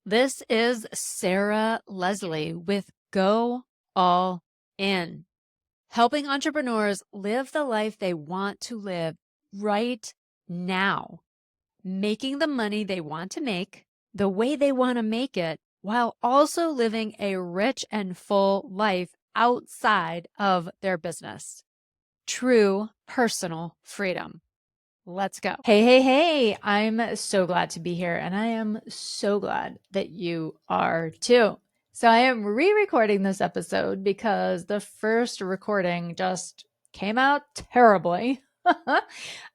This is Sarah Leslie with Go All In, helping entrepreneurs live the life they want to live right now, making the money they want to make, the way they want to make it, while also living a rich and full life outside of their business. True personal freedom. Let's go. Hey, hey, hey. I'm so glad to be here, and I am so glad that you are too. So, I am re recording this episode because the first recording just came out terribly.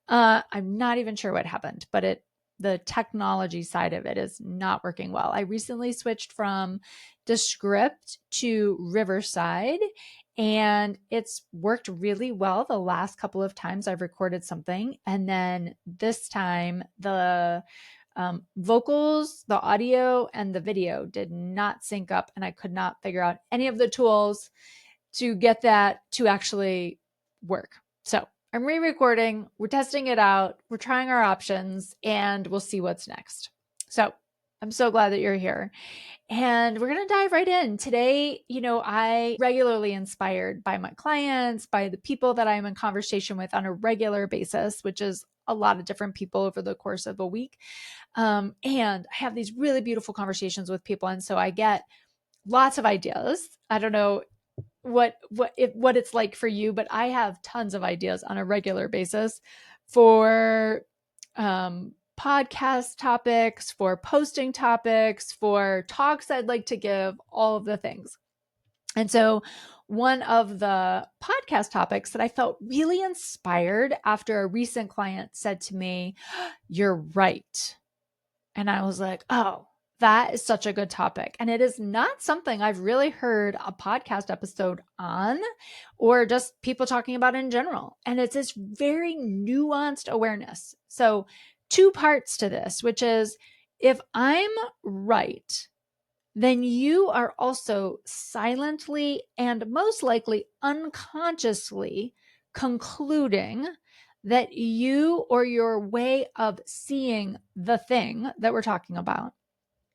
I'm not even sure what happened, but the technology side of it is not working well. I recently switched from Descript to Riverside, and it's worked really well the last couple of times I've recorded something. And then this time, the vocals, the audio, and the video did not sync up, and I could not figure out any of the tools to get that to actually work. So I'm re recording, we're testing it out, we're trying our options, and we'll see what's next. So I'm so glad that you're here. And we're going to dive right in. Today, I regularly inspired by my clients, by the people that I'm in conversation with on a regular basis, which is a lot of different people over the course of a week. And I have these really beautiful conversations with people. And so I get lots of ideas. I don't know what it's like for you, but I have tons of ideas on a regular basis for podcast topics, for posting topics, for talks I'd like to give, all of the things. And so one of the podcast topics that I felt really inspired after a recent client said to me, "You're right." And I was like, "Oh, that is such a good topic." And it is not something I've really heard a podcast episode on, or just people talking about in general. And it's this very nuanced awareness. So, two parts to this, which is if I'm right, then you are also silently and most likely unconsciously concluding that you or your way of seeing the thing that we're talking about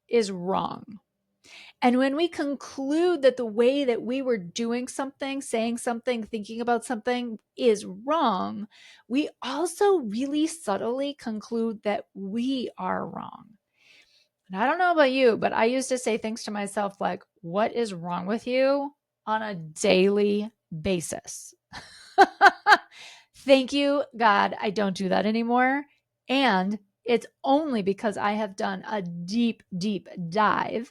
is wrong. And when we conclude that the way that we were doing something, saying something, thinking about something is wrong, we also really subtly conclude that we are wrong. And I don't know about you, but I used to say things to myself like, "What is wrong with you?" on a daily basis. Thank you, God, I don't do that anymore. And it's only because I have done a deep, deep dive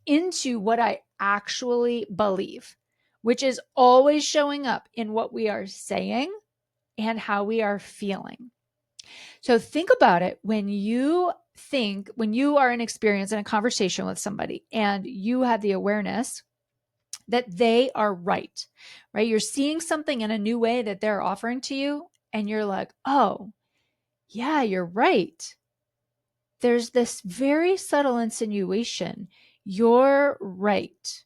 into what I actually believe, which is always showing up in what we are saying and how we are feeling. So think about it when you are in experience in a conversation with somebody and you have the awareness that they are right? You're seeing something in a new way that they're offering to you, and you're like, "Oh, yeah, you're right." There's this very subtle insinuation, "You're right."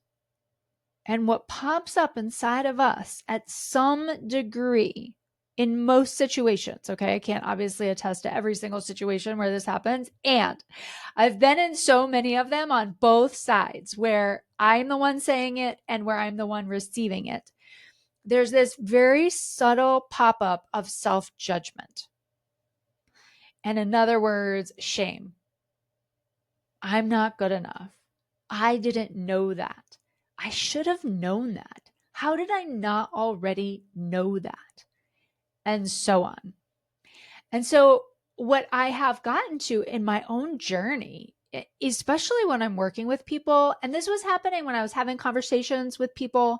And what pops up inside of us at some degree in most situations, okay, I can't obviously attest to every single situation where this happens. And I've been in so many of them on both sides where I'm the one saying it and where I'm the one receiving it. There's this very subtle pop up of self-judgment. And in other words, shame. I'm not good enough. I didn't know that. I should have known that. How did I not already know that? And so on. And so, what I have gotten to in my own journey, especially when I'm working with people, and this was happening when I was having conversations with people,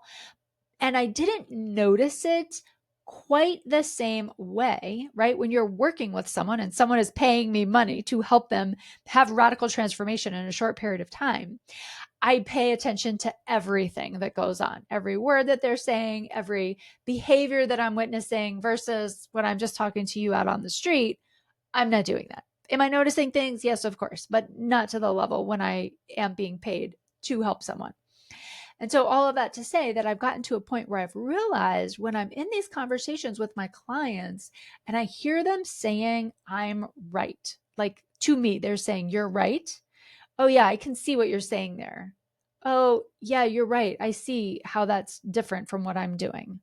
and I didn't notice it quite the same way, right? When you're working with someone and someone is paying me money to help them have radical transformation in a short period of time, I pay attention to everything that goes on, every word that they're saying, every behavior that I'm witnessing, versus when I'm just talking to you out on the street. I'm not doing that. Am I noticing things? Yes, of course, but not to the level when I am being paid to help someone. And so all of that to say that I've gotten to a point where I've realized when I'm in these conversations with my clients and I hear them saying, "I'm right," like to me, they're saying, "You're right," Oh, yeah, I can see what you're saying there. Oh, yeah, you're right. I see how that's different from what I'm doing.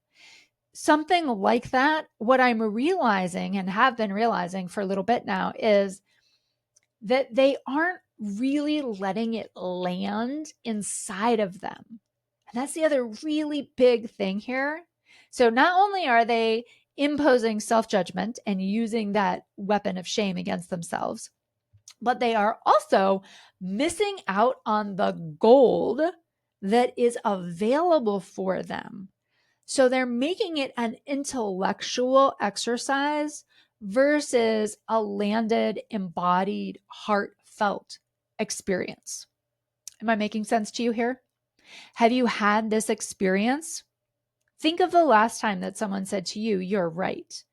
Something like that. What I'm realizing and have been realizing for a little bit now is that they aren't really letting it land inside of them. And that's the other really big thing here. So not only are they imposing self judgment and using that weapon of shame against themselves, but they are also missing out on the gold that is available for them. So they're making it an intellectual exercise versus a landed, embodied, heartfelt experience. Am I making sense to you here? Have you had this experience? Think of the last time that someone said to you, "You're right."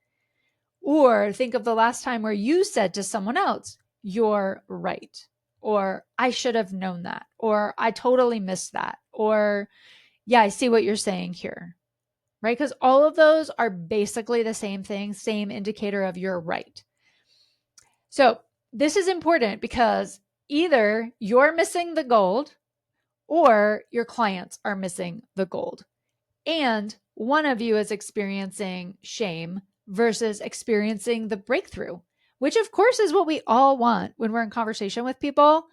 Or think of the last time where you said to someone else, "You're right." Or "I should have known that." Or "I totally missed that." Or "Yeah, I see what you're saying here." Right? Because all of those are basically the same thing, same indicator of "you're right." So this is important because either you're missing the gold or your clients are missing the gold. And one of you is experiencing shame versus experiencing the breakthrough, which of course is what we all want when we're in conversation with people.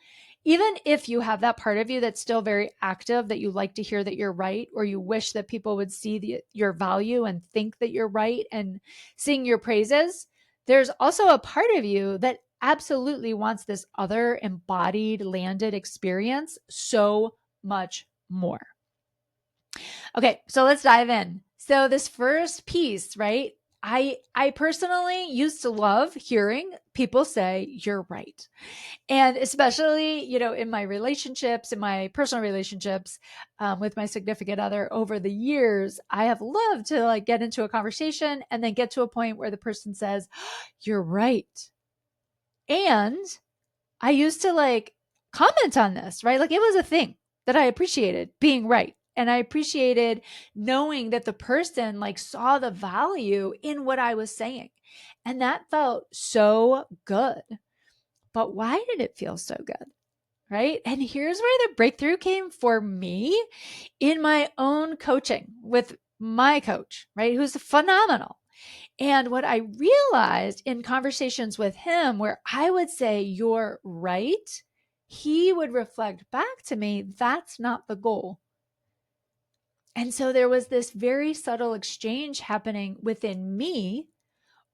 Even if you have that part of you that's still very active, that you like to hear that you're right, or you wish that people would see your value and think that you're right and sing your praises, there's also a part of you that absolutely wants this other embodied, landed experience so much more. Okay, so let's dive in. So this first piece, right? I personally used to love hearing people say "you're right." And especially, in my relationships, in my personal relationships, with my significant other over the years, I have loved to like get into a conversation and then get to a point where the person says, "You're right." And I used to like comment on this, right? Like it was a thing that I appreciated being right. And I appreciated knowing that the person like saw the value in what I was saying. And that felt so good. But why did it feel so good? Right. And here's where the breakthrough came for me in my own coaching with my coach, right? Who's phenomenal. And what I realized in conversations with him, where I would say, "You're right," he would reflect back to me, "That's not the goal." And so there was this very subtle exchange happening within me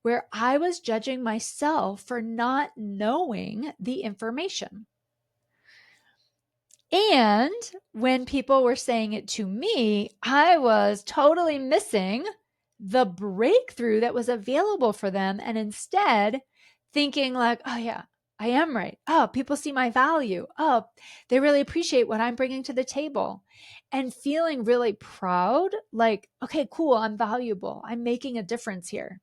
where I was judging myself for not knowing the information. And when people were saying it to me, I was totally missing the breakthrough that was available for them. And instead thinking like, "Oh yeah, I am right. Oh, people see my value. Oh, they really appreciate what I'm bringing to the table." And feeling really proud, like, "Okay, cool. I'm valuable. I'm making a difference here."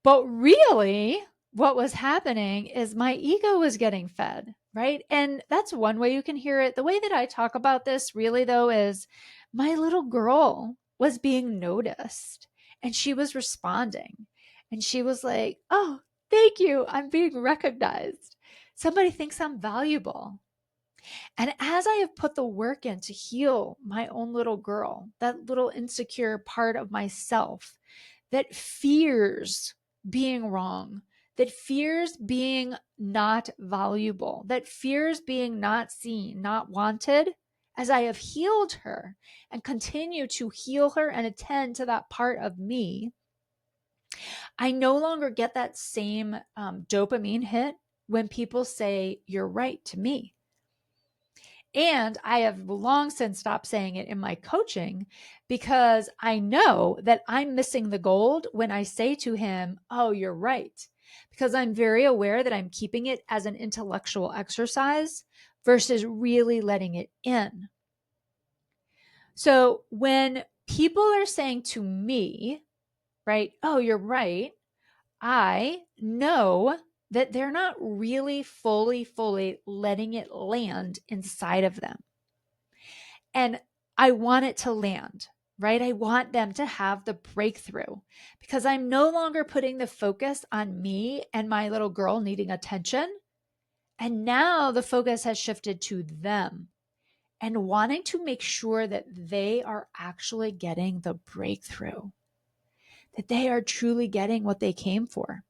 But really, what was happening is my ego was getting fed, right? And that's one way you can hear it. The way that I talk about this really, though, is my little girl was being noticed and she was responding. And she was like, "Oh, thank you. I'm being recognized. Somebody thinks I'm valuable." And as I have put the work in to heal my own little girl, that little insecure part of myself that fears being wrong, that fears being not valuable, that fears being not seen, not wanted, as I have healed her and continue to heal her and attend to that part of me, I no longer get that same dopamine hit when people say "you're right" to me. And I have long since stopped saying it in my coaching because I know that I'm missing the gold when I say to him, "Oh, you're right." Because I'm very aware that I'm keeping it as an intellectual exercise versus really letting it in. So when people are saying to me, right, "Oh, you're right," I know that they're not really fully letting it land inside of them. And I want it to land, right? I want them to have the breakthrough because I'm no longer putting the focus on me and my little girl needing attention. And now the focus has shifted to them and wanting to make sure that they are actually getting the breakthrough, that they are truly getting what they came for.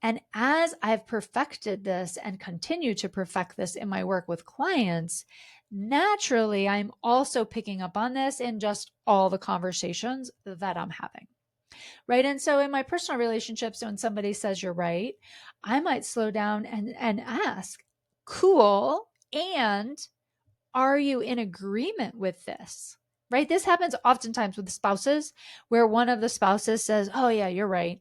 And as I've perfected this and continue to perfect this in my work with clients, naturally, I'm also picking up on this in just all the conversations that I'm having. Right. And so in my personal relationships, when somebody says you're right, I might slow down and ask, cool. And are you in agreement with this? Right. This happens oftentimes with spouses where one of the spouses says, oh, yeah, you're right.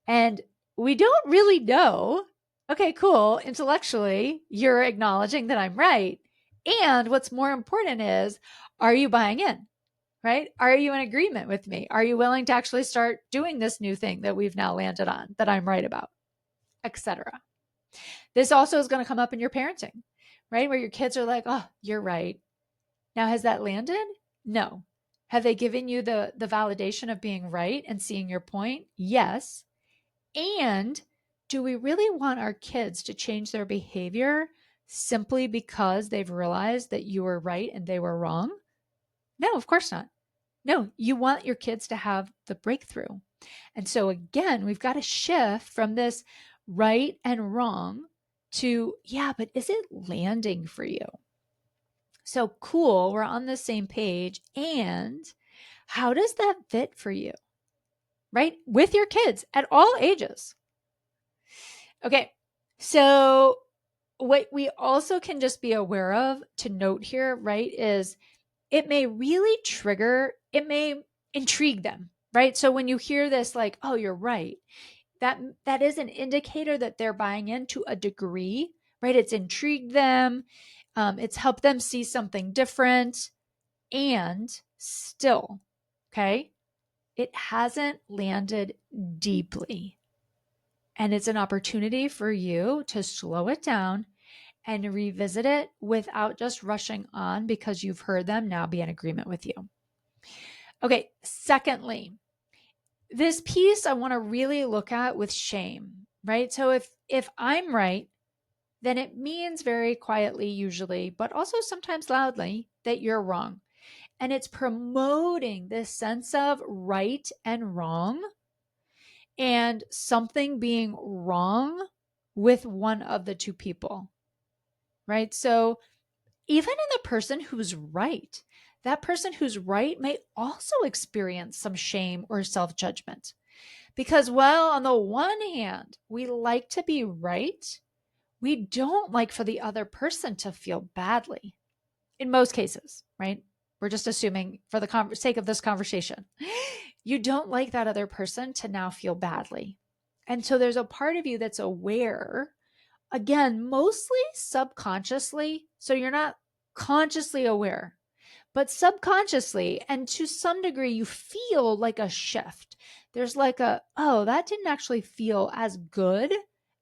And we don't really know. Okay, cool. Intellectually, you're acknowledging that I'm right. And what's more important is, are you buying in? Right? Are you in agreement with me? Are you willing to actually start doing this new thing that we've now landed on that I'm right about, etc.? This also is going to come up in your parenting, right? Where your kids are like, oh, you're right. Now, has that landed? No. Have they given you the validation of being right and seeing your point? Yes. And do we really want our kids to change their behavior simply because they've realized that you were right and they were wrong? No, of course not. No, you want your kids to have the breakthrough. And so, again, we've got to shift from this right and wrong to, yeah, but is it landing for you? So cool, we're on the same page. And how does that fit for you? Right? With your kids at all ages. Okay, so what we also can just be aware of to note here, right, is it may really trigger, it may intrigue them, right? So when you hear this, like, oh, you're right, that is an indicator that they're buying into a degree, right? It's intrigued them, it's helped them see something different, and still, okay, it hasn't landed deeply. And it's an opportunity for you to slow it down and revisit it without just rushing on because you've heard them now be in agreement with you. Okay, secondly, this piece I want to really look at with shame, right? So if I'm right, then it means very quietly usually, but also sometimes loudly, that you're wrong. And it's promoting this sense of right and wrong and something being wrong with one of the two people, right? So even in the person who's right, that person who's right may also experience some shame or self judgment. Because, well, on the one hand, we like to be right, we don't like for the other person to feel badly in most cases, right? We're just assuming for the sake of this conversation, you don't like that other person to now feel badly. And so there's a part of you that's aware, again, mostly subconsciously. So you're not consciously aware, but subconsciously, and to some degree, you feel like a shift. There's like oh, that didn't actually feel as good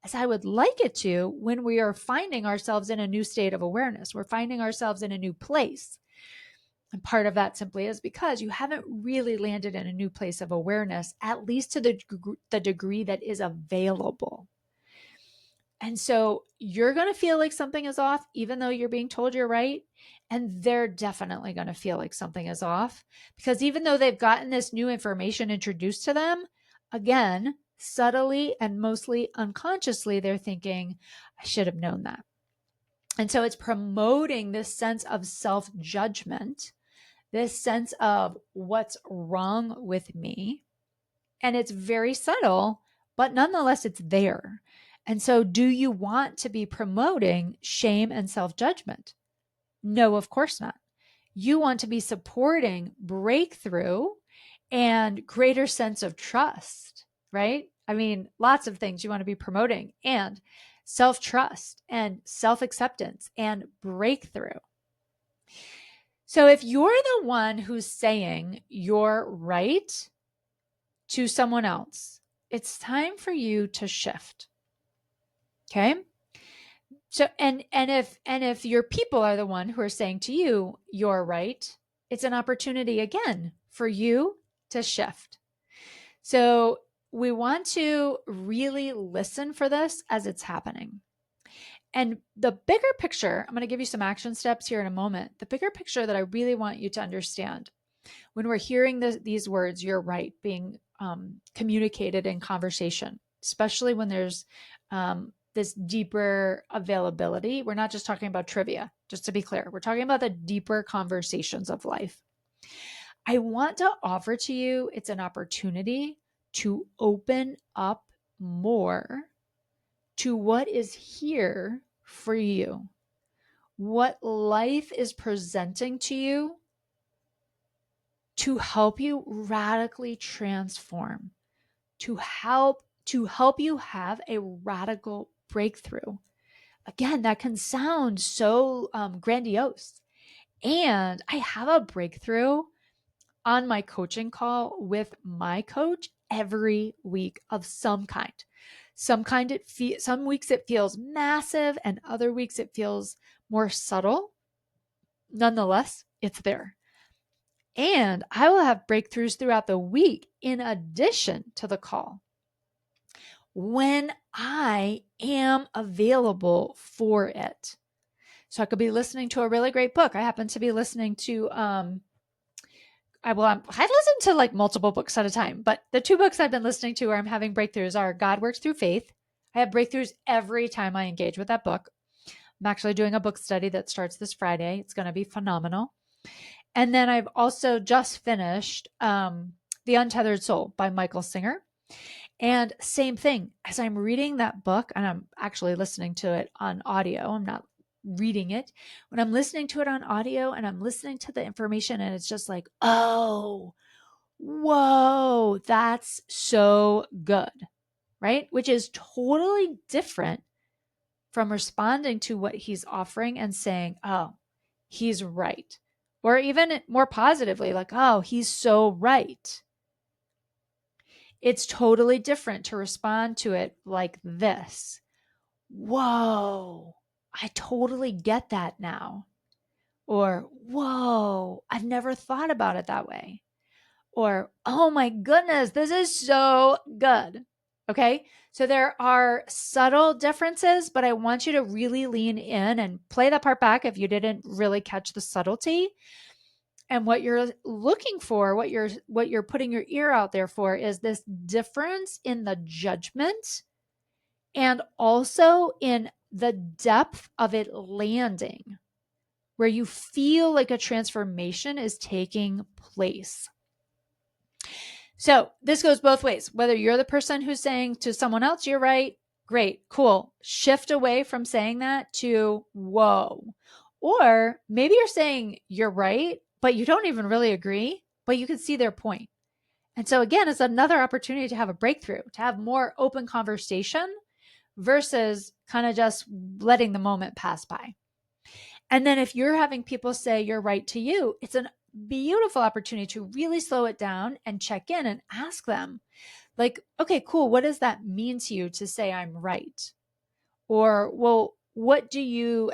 as I would like it to when we are finding ourselves in a new state of awareness. We're finding ourselves in a new place. And part of that simply is because you haven't really landed in a new place of awareness, at least to the degree that is available. And so you're going to feel like something is off, even though you're being told you're right. And they're definitely going to feel like something is off because even though they've gotten this new information introduced to them, again, subtly and mostly unconsciously, they're thinking, I should have known that. And so it's promoting this sense of self-judgment, this sense of what's wrong with me. And it's very subtle, but nonetheless, it's there. And so, do you want to be promoting shame and self-judgment? No, of course not. You want to be supporting breakthrough and greater sense of trust, right? I mean, lots of things you want to be promoting, and self-trust and self-acceptance and breakthrough. So if you're the one who's saying you're right to someone else, it's time for you to shift. Okay? So and if your people are the one who are saying to you you're right, it's an opportunity again for you to shift. So we want to really listen for this as it's happening. And the bigger picture, I'm going to give you some action steps here in a moment. The bigger picture that I really want you to understand when we're hearing these words, you're right, being communicated in conversation, especially when there's this deeper availability. We're not just talking about trivia, just to be clear. We're talking about the deeper conversations of life. I want to offer to you, it's an opportunity to open up more to what is here for you, what life is presenting to you to help you radically transform, to help you have a radical breakthrough. Again, that can sound so grandiose. And I have a breakthrough on my coaching call with my coach every week of some kind. Some weeks it feels massive, and other weeks it feels more subtle. Nonetheless, it's there. And I will have breakthroughs throughout the week in addition to the call when I am available for it. So I could be listening to a really great book. I happen to be listening to, I listen to like multiple books at a time, but the 2 books I've been listening to where I'm having breakthroughs are God Works Through Faith. I have breakthroughs every time I engage with that book. I'm actually doing a book study that starts this Friday. It's going to be phenomenal. And then I've also just finished The Untethered Soul by Michael Singer. And same thing, as I'm reading that book, and I'm actually listening to it on audio, I'm not reading it. When I'm listening to it on audio and I'm listening to the information, and it's just like, oh, whoa, that's so good, right? Which is totally different from responding to what he's offering and saying, oh, he's right. Or even more positively, like, oh, he's so right. It's totally different to respond to it like this. Whoa, I totally get that now. Or, whoa, I've never thought about it that way. Or, oh my goodness, this is so good. Okay. So there are subtle differences, but I want you to really lean in and play that part back if you didn't really catch the subtlety. And what you're looking for, what you're putting your ear out there for is this difference in the judgment and also in the depth of it landing, where you feel like a transformation is taking place. So this goes both ways. Whether you're the person who's saying to someone else, you're right, great, cool. Shift away from saying that to, whoa. Or maybe you're saying you're right, but you don't even really agree, but you can see their point. And so again, it's another opportunity to have a breakthrough, to have more open conversation versus kind of just letting the moment pass by. And then if you're having people say you're right to you, it's a beautiful opportunity to really slow it down and check in and ask them, like, okay, cool. What does that mean to you to say I'm right? Or, well,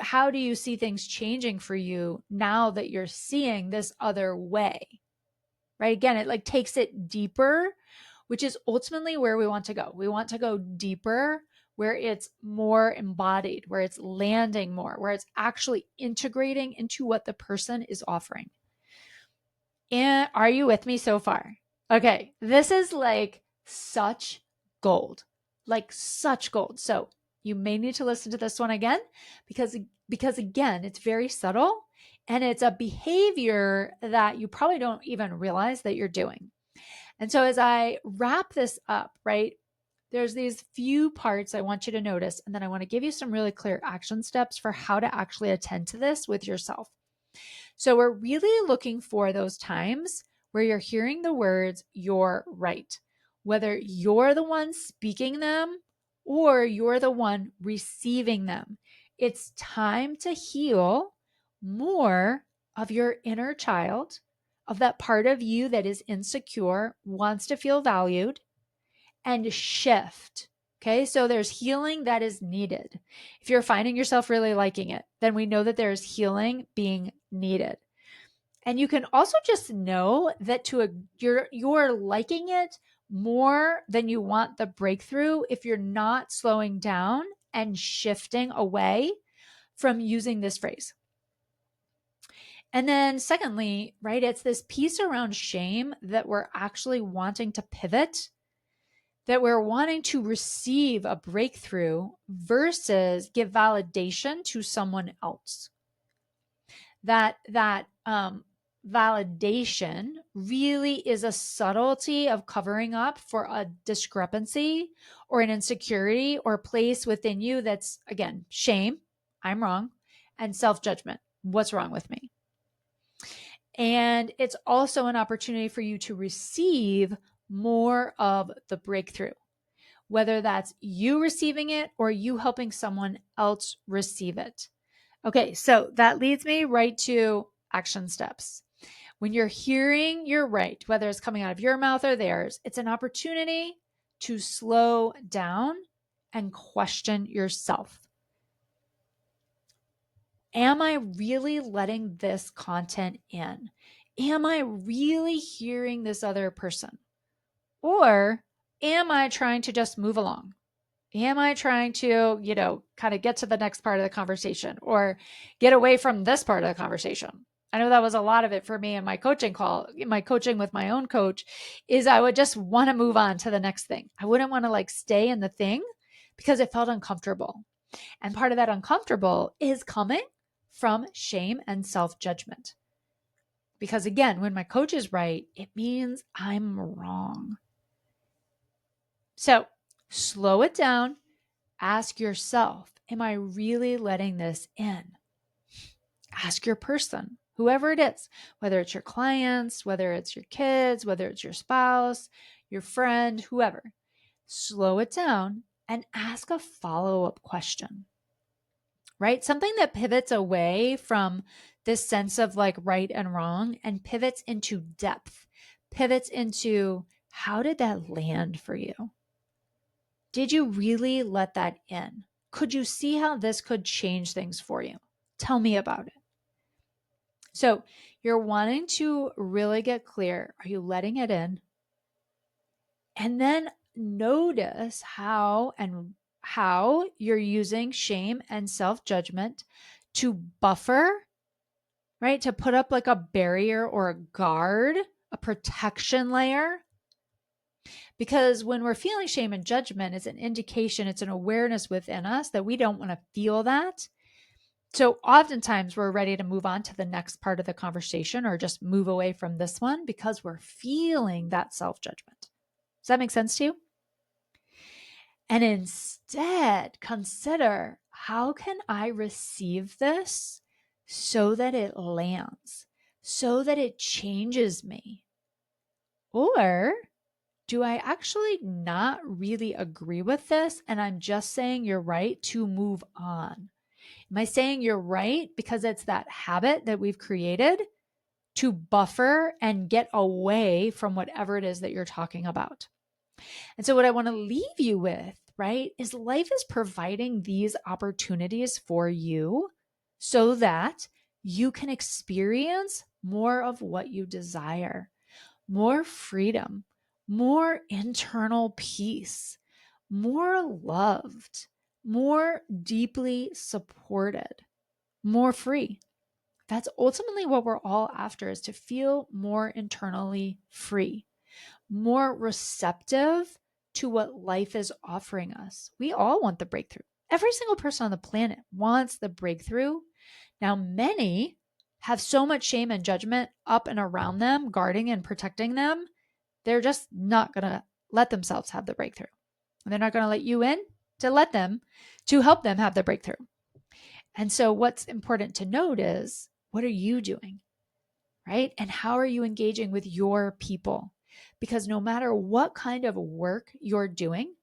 how do you see things changing for you now that you're seeing this other way? Right? Again, it like takes it deeper, which is ultimately where we want to go. We want to go deeper, where it's more embodied, where it's landing more, where it's actually integrating into what the person is offering. And are you with me so far? Okay, this is like such gold, like such gold. So you may need to listen to this one again because again, it's very subtle and it's a behavior that you probably don't even realize that you're doing. And so as I wrap this up, right, there's these few parts I want you to notice, and then I want to give you some really clear action steps for how to actually attend to this with yourself. So we're really looking for those times where you're hearing the words, you're right, whether you're the one speaking them or you're the one receiving them. It's time to heal more of your inner child, of that part of you that is insecure, wants to feel valued, and shift. Okay, so there's healing that is needed. If you're finding yourself really liking it, then we know that there's healing being needed. And you can also just know that you're liking it more than you want the breakthrough if you're not slowing down and shifting away from using this phrase. And then secondly, right, it's this piece around shame that we're actually wanting to pivot, that we're wanting to receive a breakthrough versus give validation to someone else. That validation really is a subtlety of covering up for a discrepancy or an insecurity or place within you that's, again, shame, I'm wrong, and self-judgment, what's wrong with me? And it's also an opportunity for you to receive more of the breakthrough, whether that's you receiving it or you helping someone else receive it. Okay, so that leads me right to action steps. When you're hearing you're right, whether it's coming out of your mouth or theirs, it's an opportunity to slow down and question yourself. Am I really letting this content in? Am I really hearing this other person? Or am I trying to just move along? Am I trying to, kind of get to the next part of the conversation or get away from this part of the conversation? I know that was a lot of it for me in my coaching with my own coach, is I would just want to move on to the next thing. I wouldn't want to stay in the thing because it felt uncomfortable. And part of that uncomfortable is coming from shame and self-judgment. Because again, when my coach is right, it means I'm wrong. So slow it down. Ask yourself, am I really letting this in? Ask your person, whoever it is, whether it's your clients, whether it's your kids, whether it's your spouse, your friend, whoever. Slow it down and ask a follow-up question, right? Something that pivots away from this sense of right and wrong and pivots into depth, pivots into how did that land for you? Did you really let that in? Could you see how this could change things for you? Tell me about it. So you're wanting to really get clear. Are you letting it in? And then notice how you're using shame and self-judgment to buffer, right? To put up a barrier or a guard, a protection layer. Because when we're feeling shame and judgment, it's an indication, it's an awareness within us that we don't want to feel that. So oftentimes we're ready to move on to the next part of the conversation or just move away from this one because we're feeling that self-judgment. Does that make sense to you? And instead, consider, how can I receive this so that it lands, so that it changes me? Or do I actually not really agree with this and I'm just saying you're right to move on? Am I saying you're right because it's that habit that we've created to buffer and get away from whatever it is that you're talking about? And so what I want to leave you with, right, is life is providing these opportunities for you so that you can experience more of what you desire, more freedom, more internal peace, more loved, more deeply supported, more free. That's ultimately what we're all after, is to feel more internally free, more receptive to what life is offering us. We all want the breakthrough. Every single person on the planet wants the breakthrough. Now, many have so much shame and judgment up and around them, guarding and protecting them. They're just not going to let themselves have the breakthrough. They're not going to let you in to help them have the breakthrough. And so what's important to note is, what are you doing, right? And how are you engaging with your people? Because no matter what kind of work you're doing,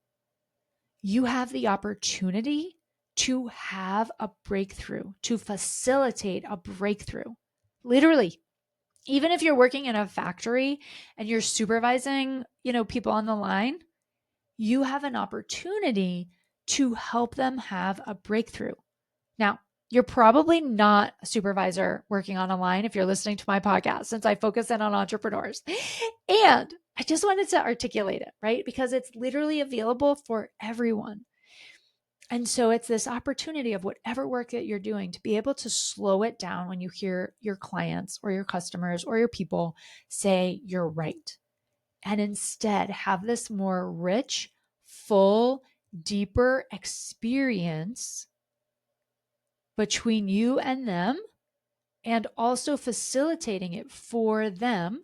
you have the opportunity to have a breakthrough, to facilitate a breakthrough. Literally, even if you're working in a factory and you're supervising, people on the line, you have an opportunity to help them have a breakthrough. Now, you're probably not a supervisor working on a line if you're listening to my podcast, since I focus in on entrepreneurs. And I just wanted to articulate it, right? Because it's literally available for everyone. And so it's this opportunity of whatever work that you're doing to be able to slow it down when you hear your clients or your customers or your people say you're right. And instead have this more rich, full, deeper experience between you and them, and also facilitating it for them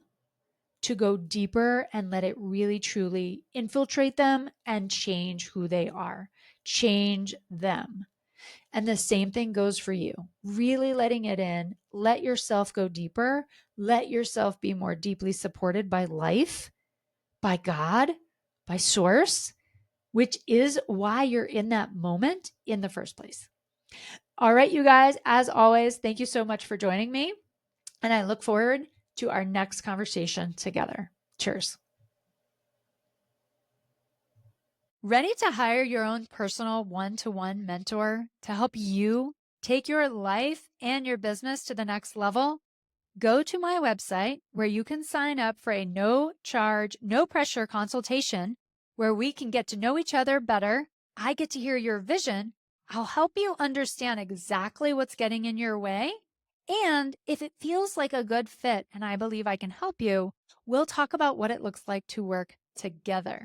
to go deeper and let it really truly infiltrate them and change who they are, change them. And the same thing goes for you. Really letting it in, let yourself go deeper, let yourself be more deeply supported by life, by God, by source, which is why you're in that moment in the first place. All right, you guys, as always, thank you so much for joining me. And I look forward to our next conversation together. Cheers. Ready to hire your own personal one-to-one mentor to help you take your life and your business to the next level? Go to my website where you can sign up for a no charge, no pressure consultation where we can get to know each other better. I get to hear your vision. I'll help you understand exactly what's getting in your way. And if it feels like a good fit and I believe I can help you, we'll talk about what it looks like to work together.